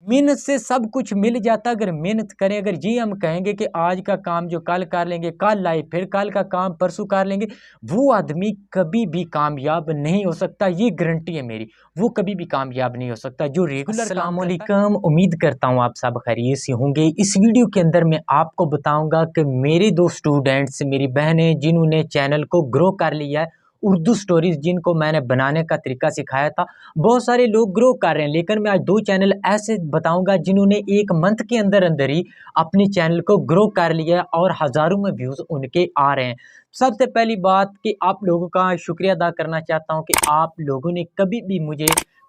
मेहनत से सब कुछ मिल जाता अगर मेहनत करें। अगर जी हम कहेंगे कि आज का काम जो कल कर लेंगे, कल आए फिर कल का काम परसों कर लेंगे, वो आदमी कभी भी कामयाब नहीं हो सकता। ये गारंटी है मेरी, वो कभी भी कामयाब नहीं हो सकता जो रेगुलर। अस्सलाम वालेकुम, उम्मीद करता हूँ आप सब खैरियत से होंगे। इस वीडियो के अंदर मैं आपको बताऊंगा कि मेरे दो स्टूडेंट्स, मेरी बहनें जिन्होंने चैनल को ग्रो कर लिया है, उर्दू स्टोरीज जिनको मैंने बनाने का तरीका सिखाया था। बहुत सारे लोग ग्रो कर रहे हैं, लेकिन मैं आज दो चैनल ऐसे बताऊंगा जिन्होंने एक मंथ के अंदर अंदर ही अपने चैनल को ग्रो कर लिया और हजारों में व्यूज उनके आ रहे हैं। सबसे पहली बात कि आप लोगों का शुक्रिया अदा करना चाहता हूं कि आप लोगों ने कभी भी मुझे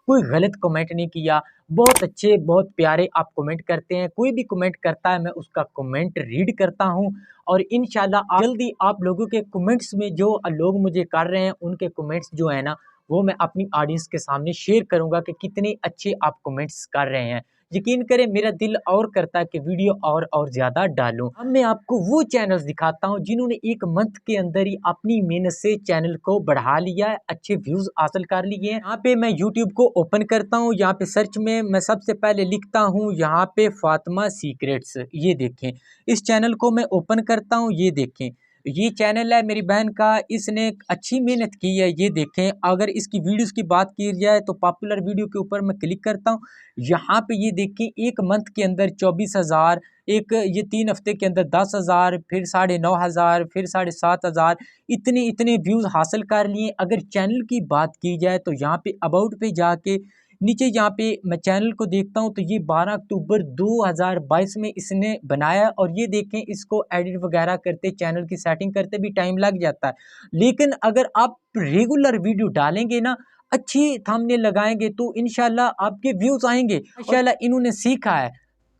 कोई गलत कमेंट नहीं किया। बहुत अच्छे, बहुत प्यारे आप कमेंट करते हैं। कोई भी कमेंट करता है मैं उसका कमेंट रीड करता हूं और इंशाल्लाह जल्दी आप लोगों के कमेंट्स में जो लोग मुझे कर रहे हैं उनके कमेंट्स जो है ना, वो मैं अपनी ऑडियंस के सामने शेयर करूंगा कि कितने अच्छे आप कमेंट्स कर रहे हैं। यकीन करें मेरा दिल और करता है कि वीडियो और ज्यादा डालूं। अब मैं आपको वो चैनल्स दिखाता हूं जिन्होंने एक मंथ के अंदर ही अपनी मेहनत से चैनल को बढ़ा लिया है, अच्छे व्यूज हासिल कर लिए हैं। यहाँ पे मैं यूट्यूब को ओपन करता हूँ, यहाँ पे सर्च में मैं सबसे पहले लिखता हूँ यहाँ पे फातिमा सीक्रेट्स। ये देखें, इस चैनल को मैं ओपन करता हूँ। ये देखें, ये चैनल है मेरी बहन का, इसने अच्छी मेहनत की है। ये देखें, अगर इसकी वीडियोस की बात की जाए तो पॉपुलर वीडियो के ऊपर मैं क्लिक करता हूँ। यहाँ पे ये देखें, एक मंथ के अंदर 24,000, एक ये 3 हफ्ते के अंदर 10,000, फिर 9,500, फिर 7,500, इतने इतने व्यूज हासिल कर लिए। अगर चैनल की बात की जाए तो यहाँ पे अबाउट पे जाके नीचे यहाँ पे मैं चैनल को देखता हूँ तो ये 12 अक्टूबर 2022 में इसने बनाया। और ये देखें, इसको एडिट वगैरह करते, चैनल की सेटिंग करते भी टाइम लग जाता है। लेकिन अगर आप रेगुलर वीडियो डालेंगे ना, अच्छी थंबनेल लगाएंगे तो इंशाल्लाह आपके व्यूज आएंगे। इंशाल्लाह इन्होंने सीखा है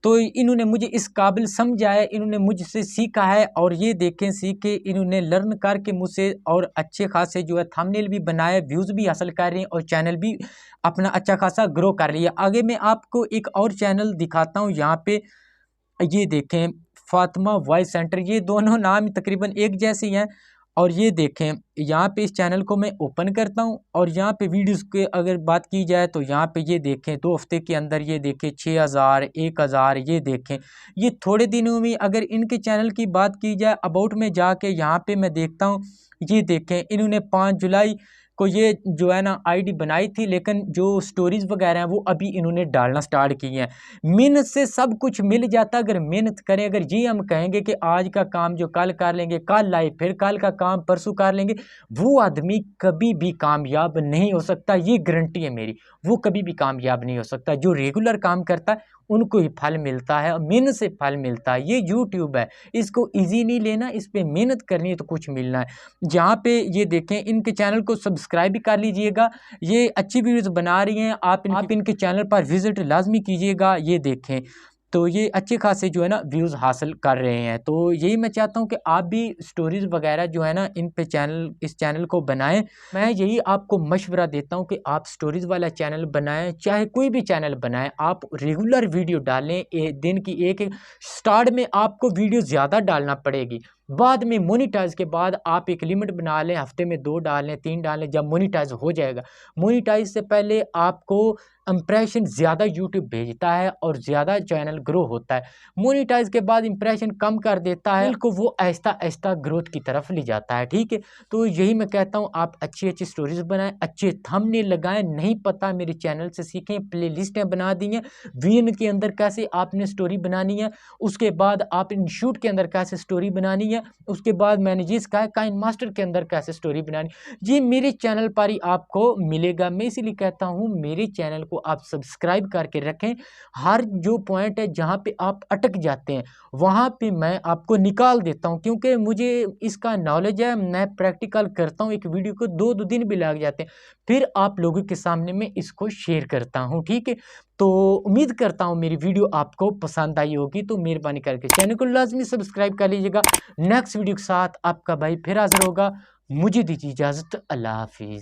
तो इन्होंने मुझे इस काबिल समझा है, इन्होंने मुझसे सीखा है। और ये देखें, सीख के इन्होंने लर्न करके मुझसे और अच्छे खासे जो है थंबनेल भी बनाए, व्यूज़ भी हासिल कर रहे हैं और चैनल भी अपना अच्छा खासा ग्रो कर लिया। आगे मैं आपको एक और चैनल दिखाता हूँ। यहाँ पे ये देखें, फातिमा वॉइस सेंटर, ये दोनों नाम तकरीबन एक जैसे ही हैं। और ये देखें, यहाँ पे इस चैनल को मैं ओपन करता हूँ और यहाँ पे वीडियोस के अगर बात की जाए तो यहाँ पे ये देखें 2 हफ्ते के अंदर ये देखें 6,000, 1,000। ये देखें, ये थोड़े दिनों में अगर इनके चैनल की बात की जाए, अबाउट में जाके यहाँ पे मैं देखता हूँ। ये देखें, इन्होंने 5 जुलाई को ये जो है ना आईडी बनाई थी, लेकिन जो स्टोरीज वगैरह हैं वो अभी इन्होंने डालना स्टार्ट की हैं। मेहनत से सब कुछ मिल जाता अगर मेहनत करें। अगर जी हम कहेंगे कि आज का काम जो कल कर लेंगे, कल आए फिर कल का काम परसों कर लेंगे, वो आदमी कभी भी कामयाब नहीं हो सकता। ये गारंटी है मेरी, वो कभी भी कामयाब नहीं हो सकता। जो रेगुलर काम करता है उनको ही फल मिलता है, मेहनत से फल मिलता है। ये यूट्यूब है, इसको इजी नहीं लेना, इस पे मेहनत करनी है तो कुछ मिलना है। जहाँ पे ये देखें, इनके चैनल को सब्सक्राइब भी कर लीजिएगा। ये अच्छी वीडियोस बना रही हैं, आप इनके चैनल पर विजिट लाजमी कीजिएगा। ये देखें, तो ये अच्छे खासे जो है ना व्यूज़ हासिल कर रहे हैं। तो यही मैं चाहता हूँ कि आप भी स्टोरीज़ वगैरह जो है ना इन पे चैनल, इस चैनल को बनाएं। मैं यही आपको मशवरा देता हूँ कि आप स्टोरीज़ वाला चैनल बनाएं, चाहे कोई भी चैनल बनाएं। आप रेगुलर वीडियो डालें, दिन की एक स्टार्ट में आपको वीडियो ज़्यादा डालना पड़ेगी, बाद में मोनीटाइज के बाद आप एक लिमिट बना लें, हफ्ते में 2 डालें, 3 डालें। जब मोनीटाइज हो जाएगा, मोनीटाइज से पहले आपको इंप्रेशन ज़्यादा यूट्यूब भेजता है और ज़्यादा चैनल ग्रो होता है। मोनीटाइज के बाद इंप्रेशन कम कर देता है, को वो आहिस्ता आहिस्ता ग्रोथ की तरफ ले जाता है। ठीक है, तो यही मैं कहता हूँ, आप अच्छी अच्छी स्टोरीज बनाएं, अच्छे थंबनेल लगाएं। नहीं पता मेरे चैनल से सीखें, प्ले लिस्टें बना दी हैं वीएन के अंदर कैसे आपने स्टोरी बनानी है, उसके बाद आप इंस्टीट्यूट के अंदर कैसे स्टोरी बनानी है, उसके बाद मैंने जिस कहा काइन मास्टर के अंदर कैसे स्टोरी बनानी, ये मेरे चैनल पर ही आपको मिलेगा। मैं इसीलिए कहता हूँ मेरे चैनल को आप सब्सक्राइब करके रखें। हर जो पॉइंट है जहाँ पे आप अटक जाते हैं वहाँ पे मैं आपको निकाल देता हूँ, क्योंकि मुझे इसका नॉलेज है। मैं प्रैक्टिकल करता हूँ, एक वीडियो को 2 दिन भी लग जाते हैं, फिर आप लोगों के सामने मैं इसको शेयर करता हूँ। ठीक है, तो उम्मीद करता हूँ मेरी वीडियो आपको पसंद आई होगी। तो मेहरबानी करके चैनल को लाजमी सब्सक्राइब कर लीजिएगा। नेक्स्ट वीडियो के साथ आपका भाई फिर हाजिर होगा। मुझे दीजिए इजाज़त। अल्लाह हाफिज़।